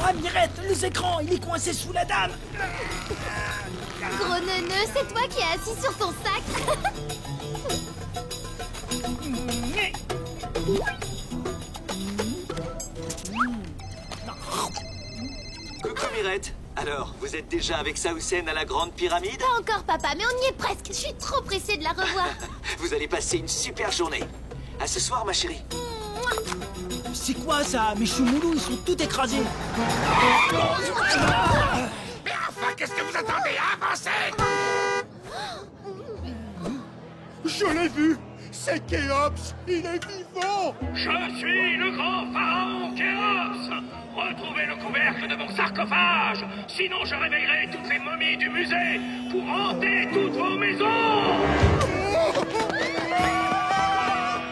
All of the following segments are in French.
Ah, Mirette, les écrans, il est coincé sous la dalle. Gros neuneu, c'est toi qui es assis sur ton sac. Coucou Mirette. Alors, vous êtes déjà avec Saucen à la Grande Pyramide? Pas encore, papa, mais on y est presque. Je suis trop pressée de la revoir. Vous allez passer une super journée. À ce soir, ma chérie. C'est quoi ça? Mes choumoulous, ils sont tout écrasés. Mais enfin, qu'est-ce que vous attendez? Avancez! Je l'ai vu! C'est Khéops! Il est vivant! Je suis le grand pharaon Khéops! Retrouvez le couvercle de mon sarcophage! Sinon je réveillerai toutes les momies du musée pour hanter toutes vos maisons!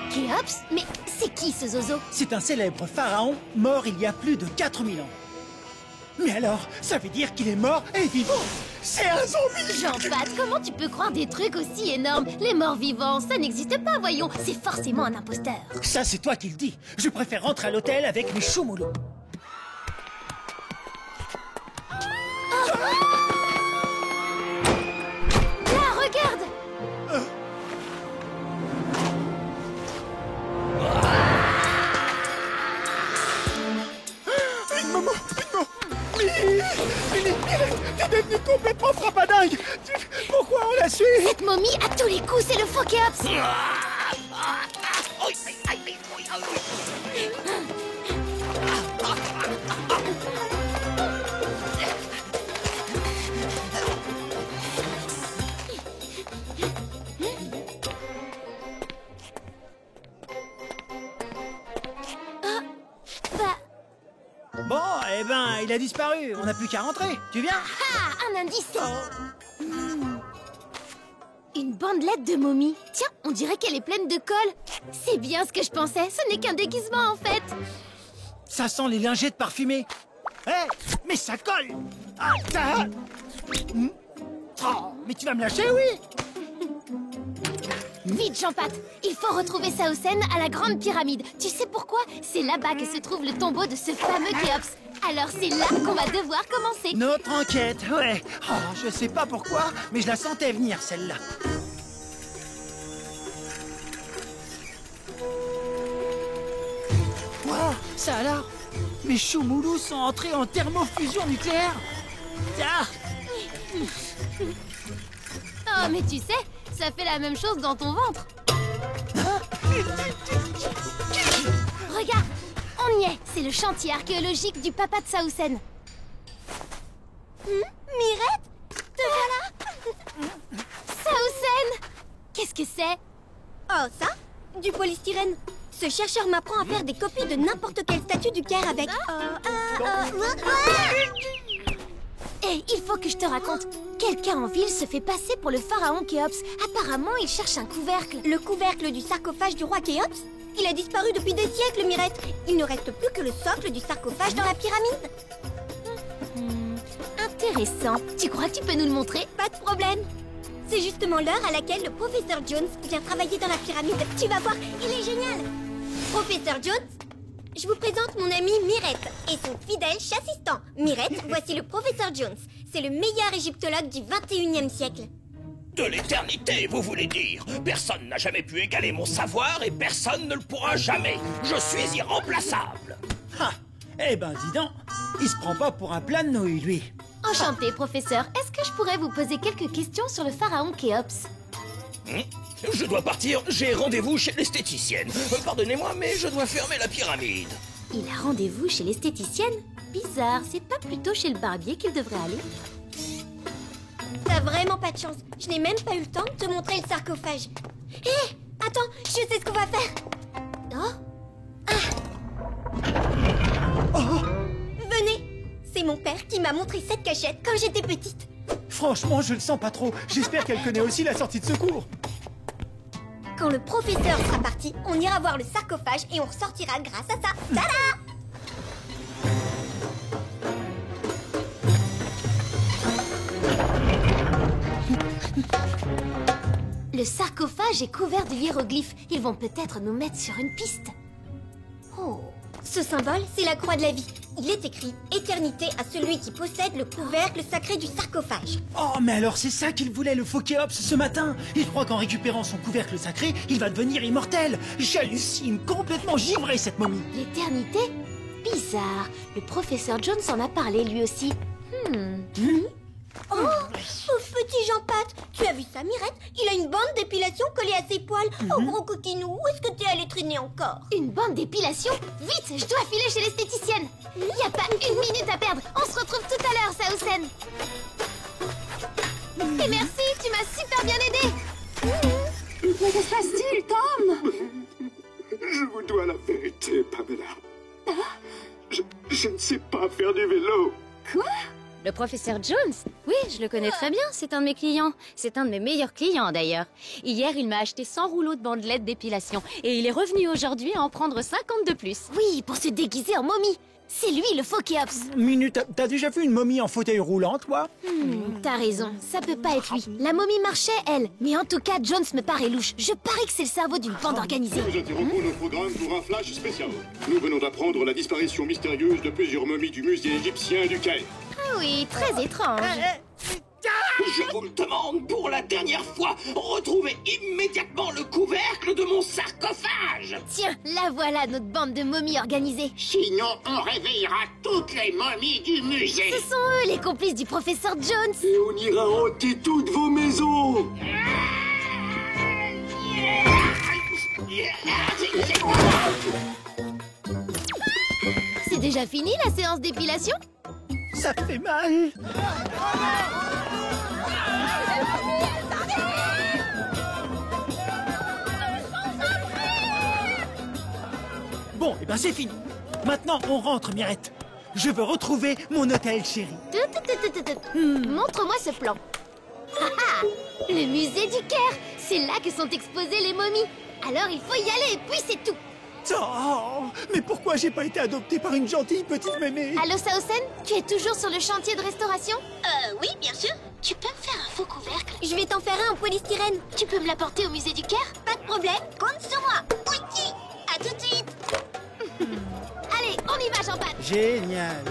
Khéops? Mais c'est qui ce zozo? C'est un célèbre pharaon mort il y a plus de 4000 ans. Mais alors, ça veut dire qu'il est mort et vivant. C'est un zombie! Jean-Pat, comment tu peux croire des trucs aussi énormes? Les morts vivants, ça n'existe pas, voyons. C'est forcément un imposteur. Ça, c'est toi qui le dis. Je préfère rentrer à l'hôtel avec mes choumoulous. Là, regarde! Une maman! T'es devenu complètement frappadingue! Pourquoi on la suit? Cette momie, à tous les coups, c'est le faux Khéops! Bon, eh ben, il a disparu. On n'a plus qu'à rentrer. Tu viens? Ah, un indice! Une bandelette de momie. Tiens, on dirait qu'elle est pleine de colle. C'est bien ce que je pensais. Ce n'est qu'un déguisement, en fait. Ça sent les lingettes parfumées. Hé, mais ça colle. Ah, ça... Oh, mais tu vas me lâcher, oui? Vite, Jean-Pat, il faut retrouver Saucen à la Grande Pyramide. Tu sais pourquoi? C'est là-bas que se trouve le tombeau de ce fameux Khéops. Alors c'est là qu'on va devoir commencer. Notre enquête, ouais. Oh, je sais pas pourquoi, mais je la sentais venir, celle-là. Wow, ça alors? Mes choumoulous sont entrés en thermofusion nucléaire. Ah, Oh, mais tu sais, ça fait la même chose dans ton ventre. Regarde, on y est. C'est le chantier archéologique du papa de Saucen. Mirette, te voilà. Saucen, qu'est-ce que c'est? Oh, ça? Du polystyrène. Ce chercheur m'apprend à faire des copies de n'importe quelle statue du Caire avec... Hé, il faut que je te raconte. Quelqu'un en ville se fait passer pour le pharaon Khéops. Apparemment, il cherche un couvercle. Le couvercle du sarcophage du roi Khéops? Il a disparu depuis des siècles, Mirette. Il ne reste plus que le socle du sarcophage dans la pyramide. Intéressant. Tu crois que tu peux nous le montrer? Pas de problème. C'est justement l'heure à laquelle le professeur Jones vient travailler dans la pyramide. Tu vas voir, il est génial. Professeur Jones, je vous présente mon amie Mirette et son fidèle chassistant. Mirette, voici le professeur Jones. C'est le meilleur égyptologue du 21e siècle. De l'éternité, vous voulez dire? Personne n'a jamais pu égaler mon savoir et personne ne le pourra jamais. Je suis irremplaçable. ah. Eh ben, dis donc, il se prend pas pour un plat de nouilles, lui. Enchanté, professeur. Est-ce que je pourrais vous poser quelques questions sur le pharaon Khéops? Je dois partir, j'ai rendez-vous chez l'esthéticienne. Pardonnez-moi, mais je dois fermer la pyramide. Il a rendez-vous chez l'esthéticienne? Bizarre, c'est pas plutôt chez le barbier qu'il devrait aller? T'as vraiment pas de chance. Je n'ai même pas eu le temps de te montrer le sarcophage. Hé, attends, je sais ce qu'on va faire. Venez. C'est mon père qui m'a montré cette cachette quand j'étais petite. Franchement, je le sens pas trop. J'espère qu'elle connaît aussi la sortie de secours. Quand le professeur sera parti, on ira voir le sarcophage et on ressortira grâce à ça. Tada! Le sarcophage est couvert de hiéroglyphes. Ils vont peut-être nous mettre sur une piste. Oh, Ce symbole, c'est la croix de la vie. il est écrit « Éternité à celui qui possède le couvercle sacré du sarcophage Oh, mais alors c'est ça qu'il voulait, le faux Kéops, ce matin. Il croit qu'en récupérant son couvercle sacré, il va devenir immortel. J'hallucine, complètement givré, cette momie. L'éternité? Bizarre. Le professeur Jones en a parlé lui aussi. Oh, pauvre petit Jean-Pat. Tu as vu ça, Mirette? Il a une bande d'épilation collée à ses poils. Oh, gros coquinou, où est-ce que t'es allé traîner encore? Une bande d'épilation? Vite, je dois filer chez l'esthéticienne. Y a pas une minute à perdre. On se retrouve tout à l'heure, Saousen. Et merci, tu m'as super bien aidé. Mais que se passe-t-il, Tom? Je vous dois la vérité, Pamela. Je ne sais pas faire du vélo. Quoi? Le professeur Jones? Oui, je le connais très bien, c'est un de mes clients. C'est un de mes meilleurs clients, d'ailleurs. Hier, il m'a acheté 100 rouleaux de bandelettes d'épilation. Et il est revenu aujourd'hui à en prendre 50 de plus. Oui, pour se déguiser en momie. C'est lui, le faux Kéops. Minute, t'as déjà vu une momie en fauteuil roulant, toi? T'as raison, ça peut pas être lui. La momie marchait, elle. Mais en tout cas, Jones me paraît louche. Je parie que c'est le cerveau d'une bande organisée. Nous interrompons nos programmes pour un flash spécial. Nous venons d'apprendre la disparition mystérieuse de plusieurs momies du musée égyptien du Caire. Ah oui, très étrange. Je vous le demande pour la dernière fois, retrouvez immédiatement le couvercle de mon sarcophage. Tiens, la voilà, notre bande de momies organisées. Sinon, on réveillera toutes les momies du musée. Ce sont eux, les complices du professeur Jones. Et on ira hanter toutes vos maisons. C'est déjà fini, la séance d'épilation? Ça fait mal. Bon, et ben c'est fini. Maintenant, on rentre, Mirette. Je veux retrouver mon hôtel chéri. Montre-moi ce plan. Ah ah, le musée du Caire. C'est là que sont exposées les momies. Alors il faut y aller, et puis c'est tout. Oh, mais pourquoi j'ai pas été adopté par une gentille petite mémé? Allô, Saousen? Tu es toujours sur le chantier de restauration? Oui, bien sûr. Tu peux me faire un faux couvercle? Je vais t'en faire un en polystyrène. Tu peux me l'apporter au musée du Caire? Pas de problème, compte sur moi. Oui, à tout de suite. Allez, on y va, Jean-Pat. Génial.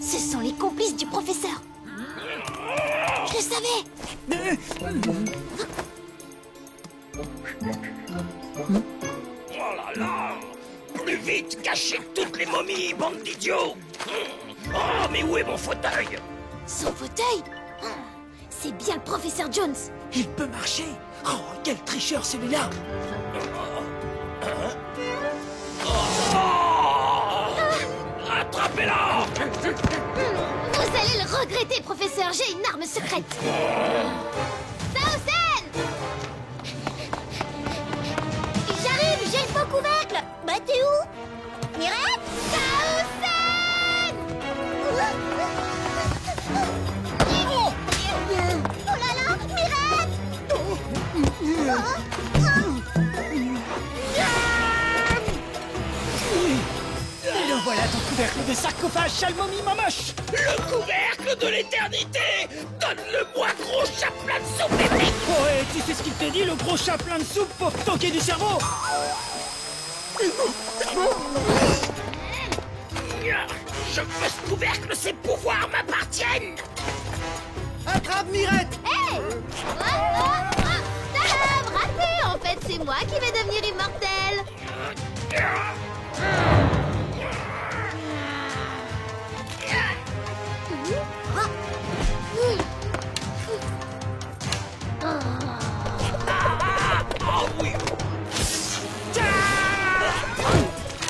Ce sont les complices du professeur. Je le savais. Oh là là! Plus vite, cachez toutes les momies, bande d'idiots! Oh, mais où est mon fauteuil? Son fauteuil? C'est bien le professeur Jones. Il peut marcher. Oh, quel tricheur celui-là. Attrapez-la! Vous allez le regretter, professeur. J'ai une arme secrète. Saousen! J'arrive, j'ai le faux couvercle. Bah, t'es où? Mirette? Saousen! Oh là là, Mirette! Et le voilà, ton couvercle de sarcophage, sale momie mamoche. Le couvercle de l'éternité! Donne-le-moi, gros chat plein de soupe biblique! Oh, et tu sais ce qu'il te dit, le gros chat plein de soupe pour toquer du cerveau? Je veux ce couvercle, ses pouvoirs m'appartiennent! Attrape, Mirette. Hey! Tadam! Raté! En fait, c'est moi qui vais devenir immortel.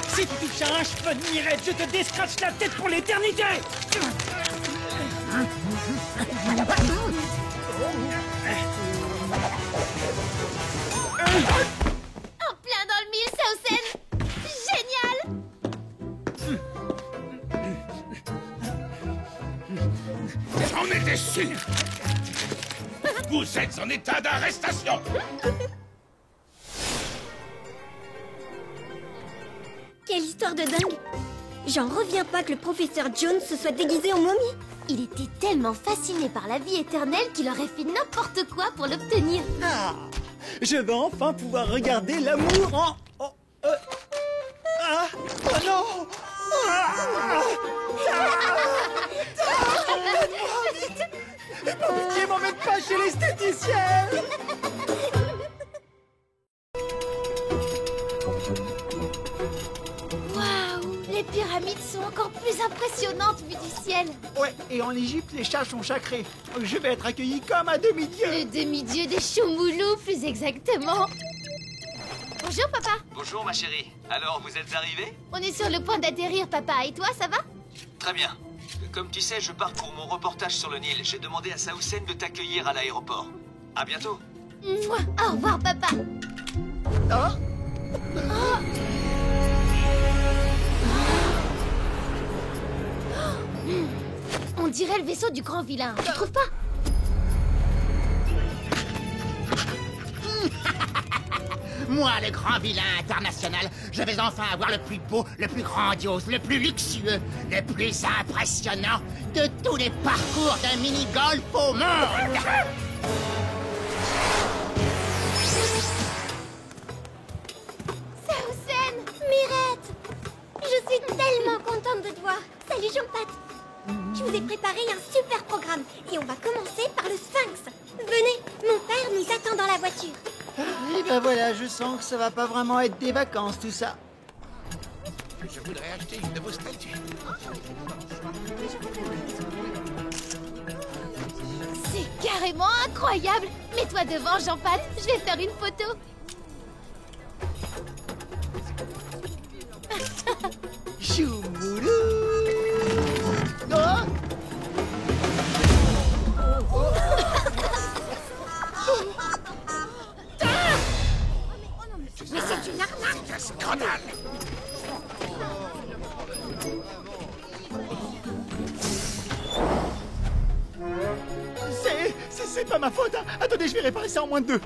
Si tu touches à un cheveu de Mirette, je te descratche la tête pour l'éternité. En plein dans le mille, Saousen. Génial! J'en étais sûr! Vous êtes en état d'arrestation! Quelle histoire de dingue! J'en reviens pas que le professeur Jones se soit déguisé en momie. Il était tellement fasciné par la vie éternelle qu'il aurait fait n'importe quoi pour l'obtenir. Ah, je vais enfin pouvoir regarder l'amour en... Oh, ah, oh non Pitié, m'emmène pas chez l'esthéticienne. Waouh, les pyramides sont encore plus impressionnantes vues du ciel. Ouais, et en Égypte, les chats sont sacrés. Je vais être accueilli comme un demi-dieu. Le demi-dieu des Choumoulous, plus exactement. Bonjour, papa. Bonjour, ma chérie. Alors, vous êtes arrivés? On est sur le point d'atterrir, papa. Et toi, ça va? Très bien. Comme tu sais, je pars pour mon reportage sur le Nil. J'ai demandé à Saoussen de t'accueillir à l'aéroport. À bientôt. Mouah. Au revoir, papa. On dirait le vaisseau du grand vilain, tu trouves pas? Moi, le grand vilain international, je vais enfin avoir le plus beau, le plus grandiose, le plus luxueux, le plus impressionnant de tous les parcours d'un mini-golf au monde. Saoussen, Mirette, je suis tellement contente de te voir. Salut Jean-Pat. Je vous ai préparé un super programme et on va commencer par le Sphinx. Venez, mon père nous attend dans la voiture. Et ben voilà, je sens que ça va pas vraiment être des vacances, tout ça. Je voudrais acheter une de vos statues. C'est carrément incroyable. Mets-toi devant, Jean-Pat. Je vais faire une photo. Choumoulou. Oh, Mais c'est une arnaque. C'est un scandale. c'est pas ma faute. Hein. Attendez, je vais réparer ça en moins de 2.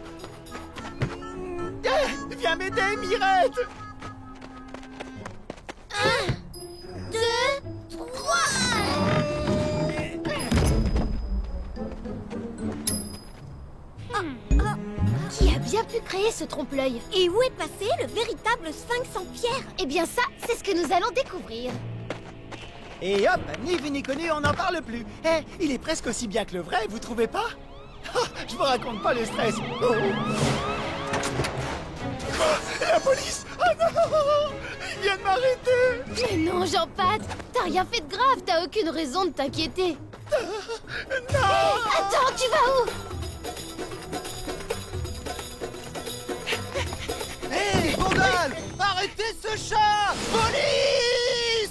Viens m'aider, Mirette. 1, 2, 3. Qui a bien pu créer ce trompe-l'œil? Et où est passé le véritable Sphinx en pierre? Eh bien ça, c'est ce que nous allons découvrir. Et hop, ni vu ni connu, on n'en parle plus. Eh, il est presque aussi bien que le vrai, vous trouvez pas? Je vous raconte pas le stress. Oh. La police! Oh non! Ils viennent m'arrêter! Mais non, Jean-Pat, t'as rien fait de grave, t'as aucune raison de t'inquiéter. Non! Attends, tu vas où? Hé, Gondole! Arrêtez ce chat! Police!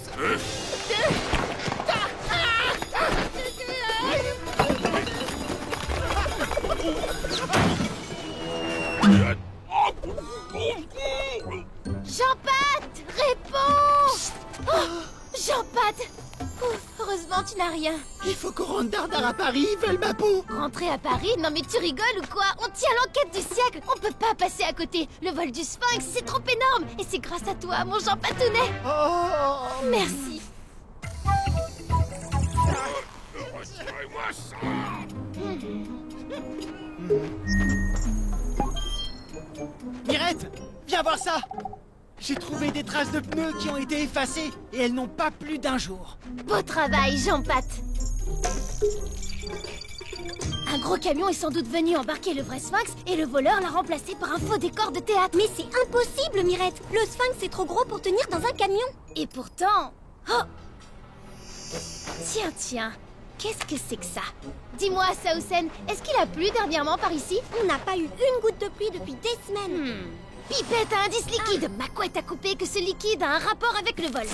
Jean-Pat, réponds! Oh, Jean-Pat! Ouf, heureusement tu n'as rien. Il faut qu'on rentre Dardar à Paris, ils veulent ma peau! Rentrer à Paris? Non mais tu rigoles ou quoi? On tient l'enquête du siècle! On peut pas passer à côté! Le vol du Sphinx, c'est trop énorme! Et c'est grâce à toi, mon Jean Patounet! Oh! Merci! Mirette, viens voir ça! J'ai trouvé des traces de pneus qui ont été effacées et elles n'ont pas plus d'1 jour. Beau travail, Jean-Pat! Un gros camion est sans doute venu embarquer le vrai Sphinx et le voleur l'a remplacé par un faux décor de théâtre. Mais c'est impossible, Mirette. Le Sphinx est trop gros pour tenir dans un camion. Et pourtant... Oh! Tiens, qu'est-ce que c'est que ça? Dis-moi, Saoussen, est-ce qu'il a plu dernièrement par ici? On n'a pas eu une goutte de pluie depuis des semaines. Pipette à indice liquide. Ma couette a coupé que ce liquide a un rapport avec le vol.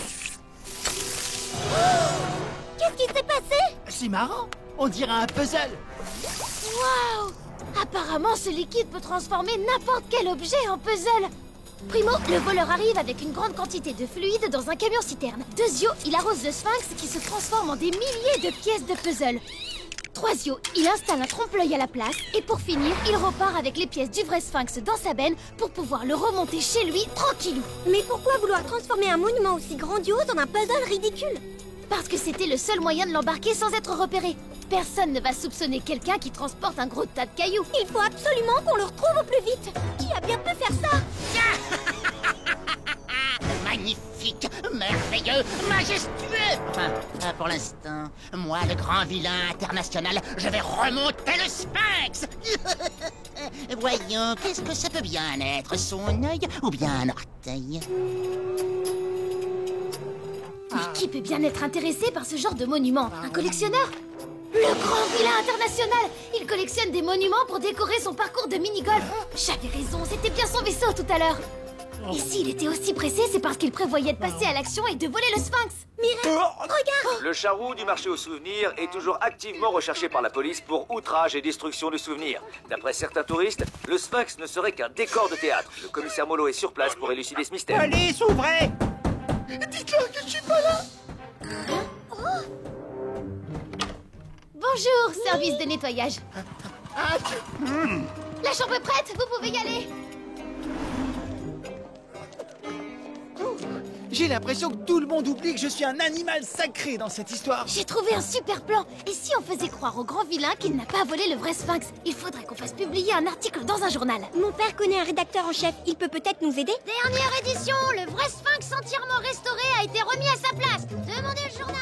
Qu'est-ce qui s'est passé? C'est marrant, on dirait un puzzle. Waouh! Apparemment, ce liquide peut transformer n'importe quel objet en puzzle. Primo, le voleur arrive avec une grande quantité de fluide dans un camion-citerne. Deuxio, il arrose le Sphinx qui se transforme en des milliers de pièces de puzzle. Troisio, il installe un trompe-l'œil à la place et pour finir, il repart avec les pièces du vrai sphinx dans sa benne pour pouvoir le remonter chez lui tranquillou. Mais pourquoi vouloir transformer un monument aussi grandiose en un puzzle ridicule? Parce que c'était le seul moyen de l'embarquer sans être repéré. Personne ne va soupçonner quelqu'un qui transporte un gros tas de cailloux. Il faut absolument qu'on le retrouve au plus vite. Qui a bien pu faire ça? Magnifique, merveilleux, majestueux. Enfin, pour l'instant, moi, le grand vilain international, je vais remonter le sphinx. Voyons, qu'est-ce que ça peut bien être? Son œil ou bien un orteil? Mais qui peut bien être intéressé par ce genre de monument? Un collectionneur? Le grand vilain international! Il collectionne des monuments pour décorer son parcours de mini-golf. J'avais raison, c'était bien son vaisseau tout à l'heure. Et s'il était aussi pressé, c'est parce qu'il prévoyait de passer à l'action et de voler le sphinx. Mireille, regarde! Le charroux du marché aux souvenirs est toujours activement recherché par la police pour outrage et destruction de souvenirs. D'après certains touristes, le sphinx ne serait qu'un décor de théâtre. Le commissaire Molo est sur place pour élucider ce mystère. Police, ouvrez! Dites-leur que je suis pas là! Bonjour, service de nettoyage. La chambre est prête, vous pouvez y aller. J'ai l'impression que tout le monde oublie que je suis un animal sacré dans cette histoire. J'ai trouvé un super plan. Et si on faisait croire au grand vilain qu'il n'a pas volé le vrai sphinx? Il faudrait qu'on fasse publier un article dans un journal. Mon père connaît un rédacteur en chef. Il peut peut-être nous aider? Dernière édition, le vrai sphinx entièrement restauré a été remis à sa place. Demandez le journal.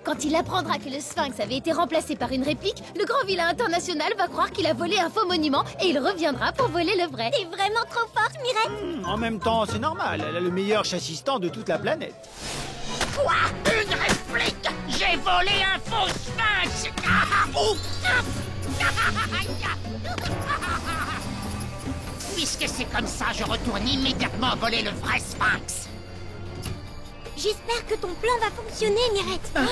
Quand il apprendra que le sphinx avait été remplacé par une réplique, le grand vilain international va croire qu'il a volé un faux monument et il reviendra pour voler le vrai. T'es vraiment trop forte, Mireille. En même temps, c'est normal. Elle a le meilleur chassistant de toute la planète. Quoi? Une réplique? J'ai volé un faux sphinx. Puisque c'est comme ça, je retourne immédiatement voler le vrai sphinx. J'espère que ton plan va fonctionner, Mirette. Hein?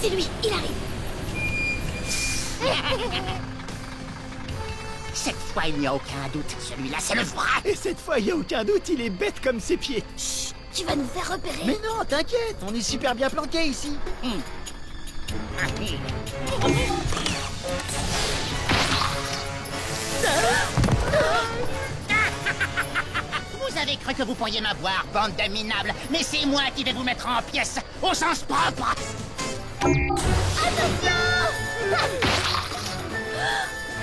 C'est lui, il arrive. Cette fois, il n'y a aucun doute. Celui-là, c'est le vrai. Et cette fois, il n'y a aucun doute, il est bête comme ses pieds. Chut, tu vas nous faire repérer. Mais non, t'inquiète, on est super bien planqués ici. Vous avez cru que vous pourriez m'avoir, bande de minables, mais c'est moi qui vais vous mettre en pièces, au sens propre. Attention!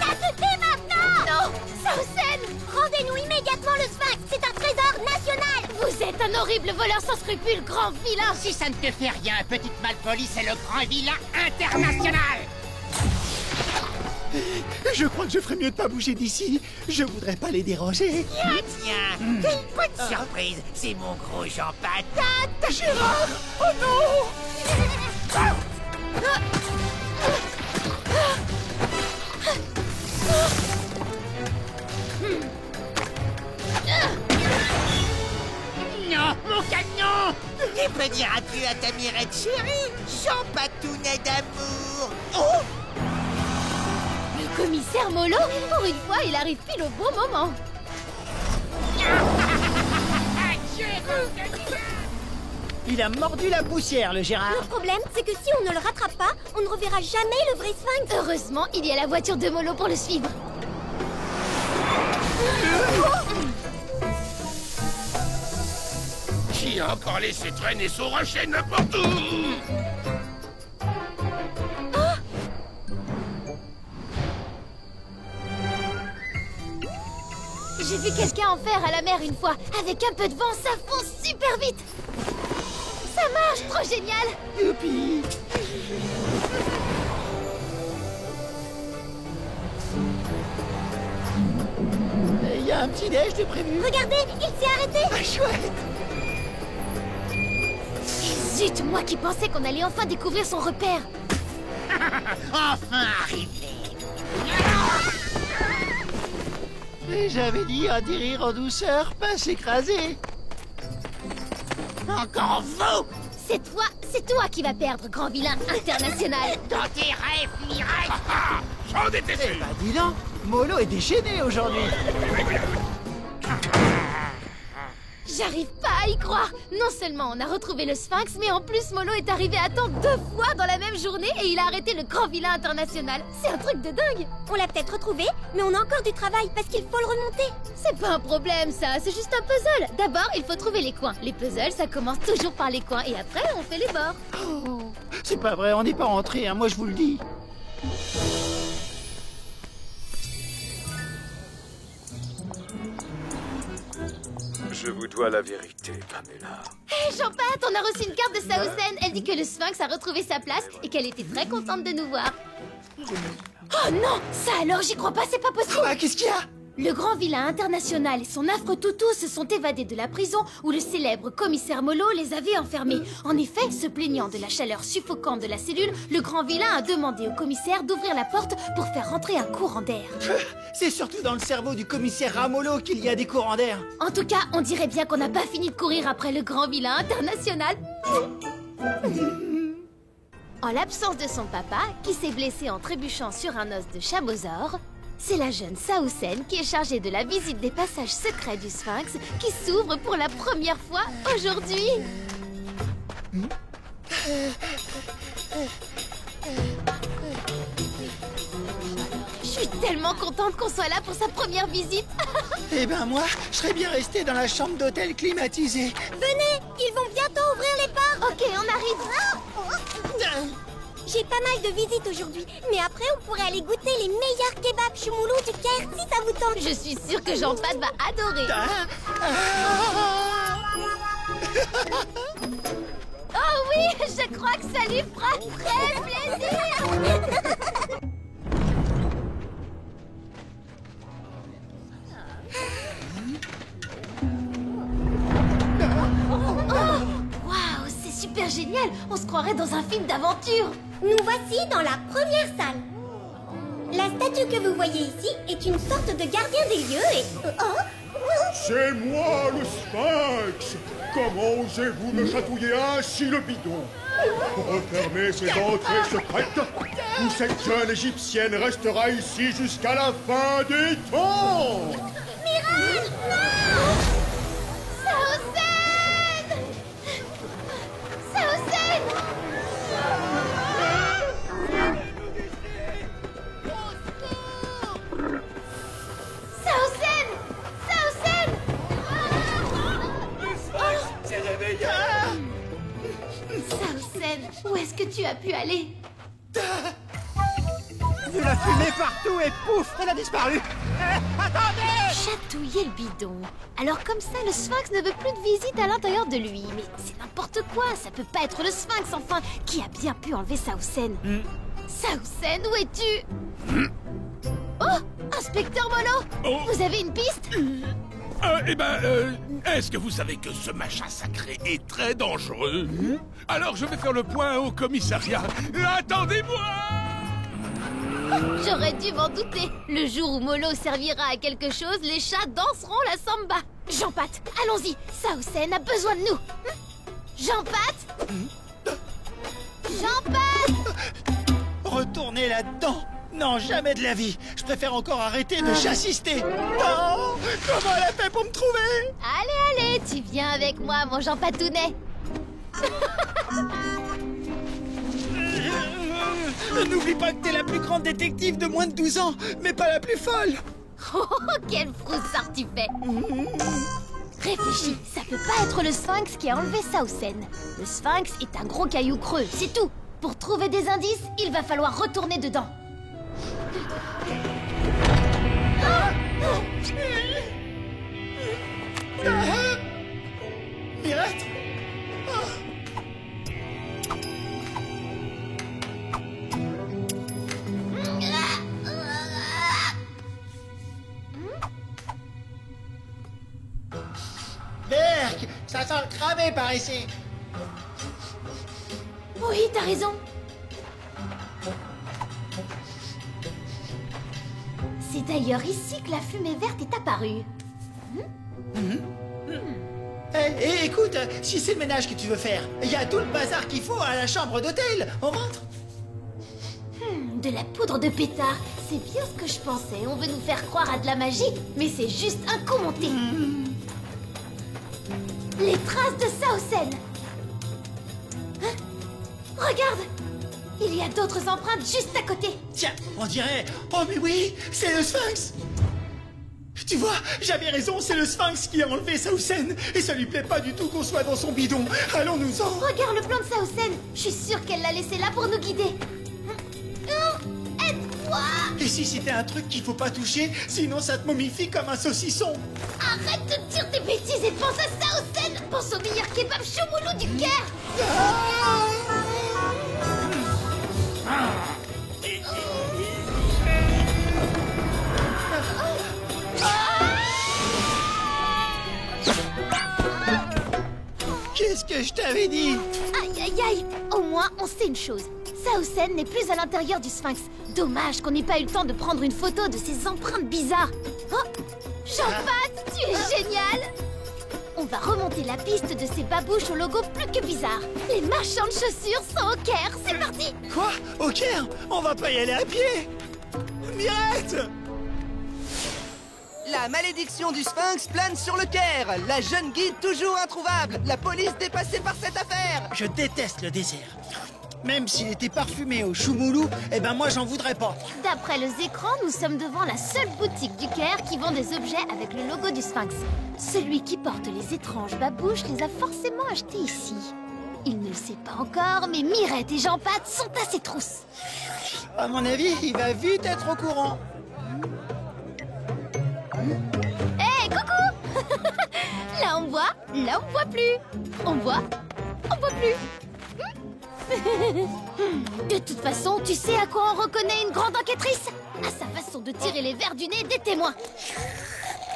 T'as maintenant! Non! Saucène! Rendez-nous immédiatement le sphinx, c'est un trésor national! Vous êtes un horrible voleur sans scrupules, grand vilain! Si ça ne te fait rien, petite malpolie, c'est le grand vilain international! Je crois que je ferais mieux de pas bouger d'ici. Je voudrais pas les déranger. Tiens, quelle bonne surprise! C'est mon gros Jean Patate! Gérard! Oh non! Non, mon canon! Tu peux dire adieu à ta Mirette chérie, Jean Patounet d'amour! Oh! Le commissaire Molo, pour une fois, il arrive pile au bon moment. Il a mordu la poussière, le Gérard. Le problème, c'est que si on ne le rattrape pas, on ne reverra jamais le vrai sphinx. Heureusement, il y a la voiture de Molo pour le suivre. Qui a encore laissé traîner son rocher n'importe où? J'ai vu quelqu'un en faire à la mer une fois. Avec un peu de vent, ça fonce super vite. Ça marche, trop génial. Youpi! Il y a un petit déj de prévu. Regardez, il s'est arrêté. Ah, chouette! Et zut, moi qui pensais qu'on allait enfin découvrir son repère. Enfin arrivé! Mais j'avais dit atterrir en douceur, pas s'écraser. Encore vous! Cette fois, c'est toi qui vas perdre, grand vilain international. Dans tes rêves, Mireille! J'en étais sûr! Bah dis donc, Molo est déchaîné aujourd'hui. J'arrive pas à y croire. Non seulement on a retrouvé le Sphinx, mais en plus Molo est arrivé à temps 2 fois dans la même journée et il a arrêté le grand vilain international. C'est un truc de dingue. On l'a peut-être retrouvé, mais on a encore du travail parce qu'il faut le remonter. C'est pas un problème ça, c'est juste un puzzle. D'abord, il faut trouver les coins. Les puzzles, ça commence toujours par les coins et après on fait les bords. Oh, c'est pas vrai, on n'est pas rentré, hein, moi je vous le dis. Je vous dois la vérité, Pamela. Hé, Jean-Pat, on a reçu une carte de Saousen. Elle dit que le Sphinx a retrouvé sa place et qu'elle était très contente de nous voir. Oh non, ça alors, j'y crois pas, c'est pas possible. Ah, qu'est-ce qu'il y a? Le grand vilain international et son affreux toutou se sont évadés de la prison où le célèbre commissaire Molo les avait enfermés. En effet, se plaignant de la chaleur suffocante de la cellule, le grand vilain a demandé au commissaire d'ouvrir la porte pour faire rentrer un courant d'air. C'est surtout dans le cerveau du commissaire Ramolo qu'il y a des courants d'air. En tout cas, on dirait bien qu'on n'a pas fini de courir après le grand vilain international. En l'absence de son papa, qui s'est blessé en trébuchant sur un os de chamosaure, c'est la jeune Saousen qui est chargée de la visite des passages secrets du Sphinx qui s'ouvre pour la première fois aujourd'hui. Je suis tellement contente qu'on soit là pour sa première visite. Eh ben moi, je serais bien resté dans la chambre d'hôtel climatisée. Venez, ils vont bientôt ouvrir les portes. Ok, on arrive. J'ai pas mal de visites aujourd'hui, mais après on pourrait aller goûter les meilleurs kebabs choumoulou du Caire si ça vous tente. Je suis sûre que Jean-Pat va adorer. Oh oui, je crois que ça lui fera très plaisir. Waouh, c'est super génial. On se croirait dans un film d'aventure. Nous voici dans la première salle. La statue que vous voyez ici est une sorte de gardien des lieux et... C'est moi, le Sphinx! Comment osez-vous me chatouiller ainsi le bidon? Refermez ces entrées secrètes, où cette jeune égyptienne restera ici jusqu'à la fin des temps! Miracle! Saousen! Saousen! Saousen! Saousen! C'est réveillé. Saousen, où est-ce que tu as pu aller? De la fumée partout et pouf, elle a disparu. Attendez! Chatouiller le bidon. Alors comme ça, le Sphinx ne veut plus de visite à l'intérieur de lui. Mais c'est n'importe quoi, ça peut pas être le Sphinx, enfin. Qui a bien pu enlever Saousen? Saousen, où es-tu? Oh, Inspecteur Molo! Oh. Vous avez une piste? Est-ce que vous savez que ce machin sacré est très dangereux? Alors je vais faire le point au commissariat. Attendez-moi! J'aurais dû m'en douter. Le jour où Molo servira à quelque chose, les chats danseront la samba. Jean-Pat, allons-y. Saousen a besoin de nous. Jean-Pat? Jean-Pat! Retournez là-dedans. Non, jamais de la vie. Je préfère encore arrêter de chassister. Non! Comment elle a fait pour me trouver? Allez, allez, tu viens avec moi, mon Jean-Patounet. N'oublie pas que t'es la plus grande détective de moins de 12 ans, mais pas la plus folle. Oh, quel froussard tu fais. Réfléchis, ça peut pas être le Sphinx qui a enlevé Saousen. Le Sphinx est un gros caillou creux, c'est tout. Pour trouver des indices, il va falloir retourner dedans. Mirette? Berk, ça sent le cramé par ici. Oui, t'as raison. C'est d'ailleurs ici que la fumée verte est apparue. Eh, écoute, si c'est le ménage que tu veux faire, il y a tout le bazar qu'il faut à la chambre d'hôtel. On rentre? De la poudre de pétard, c'est bien ce que je pensais. On veut nous faire croire à de la magie, mais c'est juste un coup monté. Les traces de Sausen. Hein? Regarde! Il y a d'autres empreintes juste à côté. Tiens, on dirait... Oh mais oui, c'est le Sphinx. Tu vois, j'avais raison, c'est le Sphinx qui a enlevé Sausen. Et ça lui plaît pas du tout qu'on soit dans son bidon. Allons-nous-en. Regarde le plan de Sausen. Je suis sûre qu'elle l'a laissé là pour nous guider. Aide-moi! Et si c'était un truc qu'il faut pas toucher, sinon ça te momifie comme un saucisson. Arrête de dire des bêtises et pense à Sausen. Pense au meilleur kebab choumoulou du Caire. Qu'est-ce que je t'avais dit? Aïe aïe aïe. Au moins, on sait une chose. Sausen n'est plus à l'intérieur du Sphinx. Dommage qu'on n'ait pas eu le temps de prendre une photo de ces empreintes bizarres. Oh, Jean-Pat, tu es génial. On va remonter la piste de ces babouches au logo plus que bizarre. Les marchands de chaussures sont au Caire. C'est parti. Quoi? Au Caire? On va pas y aller à pied. Mirette! La malédiction du Sphinx plane sur le Caire. La jeune guide toujours introuvable. La police dépassée par cette affaire. Je déteste le désert. Même s'il était parfumé au choumoulou, eh ben moi j'en voudrais pas. D'après les écrans, nous sommes devant la seule boutique du Caire qui vend des objets avec le logo du Sphinx. Celui qui porte les étranges babouches les a forcément achetés ici. Il ne le sait pas encore, mais Mirette et Jean-Pat sont à ses trousses. À mon avis, il va vite être au courant. Hé, coucou. Là on voit, là on voit plus. On voit plus. De toute façon, tu sais à quoi on reconnaît une grande enquêtrice? À sa façon de tirer les vers du nez des témoins.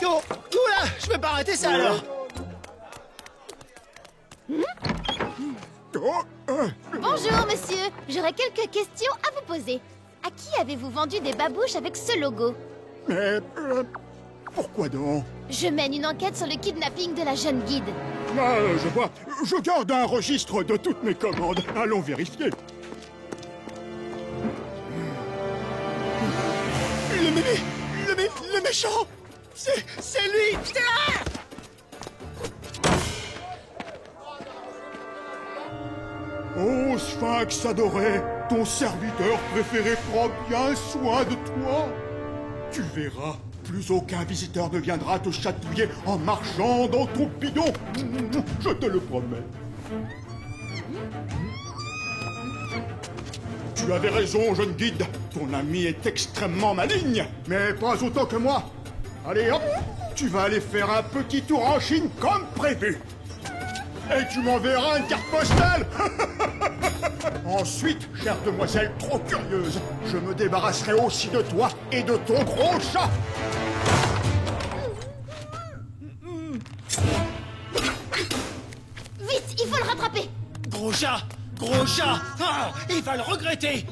Oh, oula, je peux pas arrêter ça alors. Bonjour monsieur, j'aurais quelques questions à vous poser. À qui avez-vous vendu des babouches avec ce logo? Mais... pourquoi donc? Je mène une enquête sur le kidnapping de la jeune guide. Ah, je vois. Je garde un registre de toutes mes commandes. Allons vérifier. Le méchant! C'est lui! Oh, Sphinx adoré, ton serviteur préféré prend bien soin de toi. Tu verras, plus aucun visiteur ne viendra te chatouiller en marchant dans ton bidon. Je te le promets. Tu avais raison, jeune guide. Ton ami est extrêmement maligne, mais pas autant que moi. Allez, hop, tu vas aller faire un petit tour en Chine comme prévu. Et tu m'enverras une carte postale. Ensuite, chère demoiselle trop curieuse, je me débarrasserai aussi de toi et de ton gros chat. Vite, il faut le rattraper. Gros chat! Ah, il va le regretter.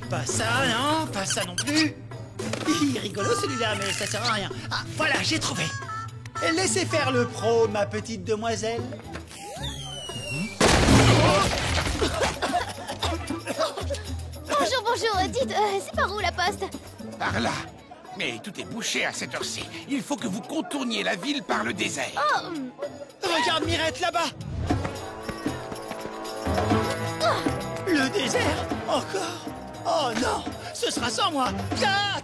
Pas ça, non, pas ça non plus. Il est rigolo celui-là, mais ça sert à rien. Ah, voilà, j'ai trouvé. Laissez faire le pro, ma petite demoiselle. Bonjour, dites, c'est par où la poste? Par là. Mais tout est bouché à cette heure-ci. Il faut que vous contourniez la ville par le désert. Oh. Regarde Mirette là-bas. Le désert? Encore? Oh non, ce sera sans moi. Ah,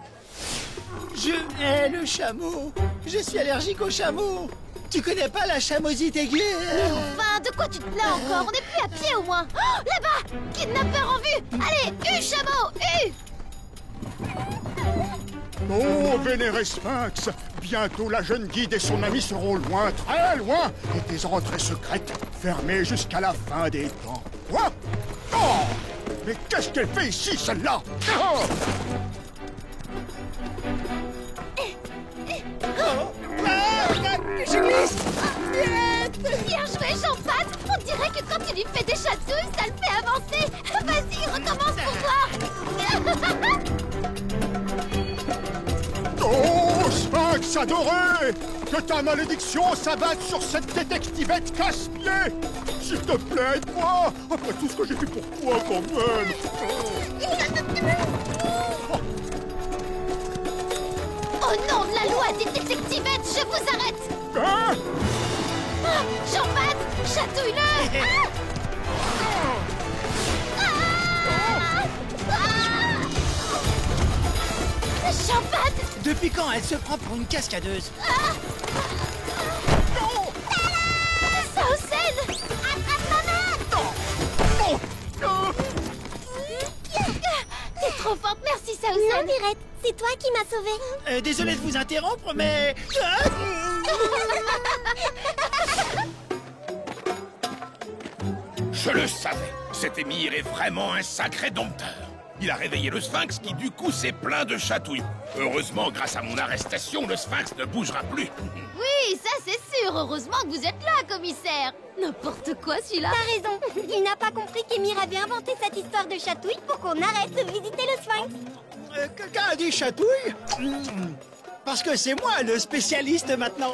je hais le chameau. Je suis allergique au chameau. Tu connais pas la chamosite aiguë? Enfin, de quoi tu te plains encore? On n'est plus à pied au moins. Oh, là-bas! Kidnappeur en vue! Allez, chameau, Oh, vénéré Sphinx, bientôt la jeune guide et son ami seront loin, très loin, et tes entrées secrètes fermées jusqu'à la fin des temps. Quoi? Oh! Mais qu'est-ce qu'elle fait ici, celle-là? Oh! Je glisse! Bien joué, Jean-Pat! On dirait que quand tu lui fais des chatouilles, ça le fait avancer! Vas-y, recommence pour voir! Oh, Sphinx adoré! Que ta malédiction s'abatte sur cette détectivette casse-pied! S'il te plaît, aide-moi! Après tout ce que j'ai fait pour toi, quand même! Au nom de la loi des détectivettes, je vous arrête! Hein? Jean-Pat, chatouille-le. Jean-Pat. Depuis quand elle se prend pour une cascadeuse? Saucène, attrape ma main. T'es trop forte, merci Saucène. Non, Mirette, c'est toi qui m'as sauvée. Désolé de vous interrompre, mais... Je le savais. Cet émir est vraiment un sacré dompteur. Il a réveillé le sphinx qui, du coup, s'est plein de chatouilles. Heureusement, grâce à mon arrestation, le sphinx ne bougera plus. Oui, ça c'est sûr. Heureusement que vous êtes là, commissaire. N'importe quoi, celui-là. T'as raison. Il n'a pas compris qu'Émir avait inventé cette histoire de chatouille pour qu'on arrête de visiter le sphinx. Quelqu'un a dit chatouille? Parce que c'est moi le spécialiste maintenant.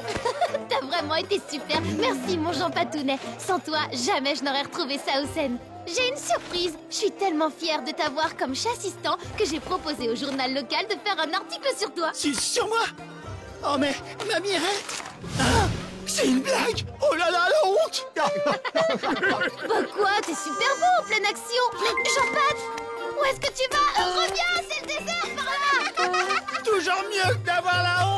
T'as vraiment été super. Merci, mon Jean Patounet. Sans toi, jamais je n'aurais retrouvé Saucène. J'ai une surprise. Je suis tellement fière de t'avoir comme chassistant que j'ai proposé au journal local de faire un article sur toi. Sur moi? Oh mais, ma Mirette! Ah, c'est une blague! Oh là là, la honte! Bah quoi, t'es super beau en pleine action. Jean-Pat, où est-ce que tu vas? Reviens, c'est le désert par là. Toujours mieux que d'avoir la honte!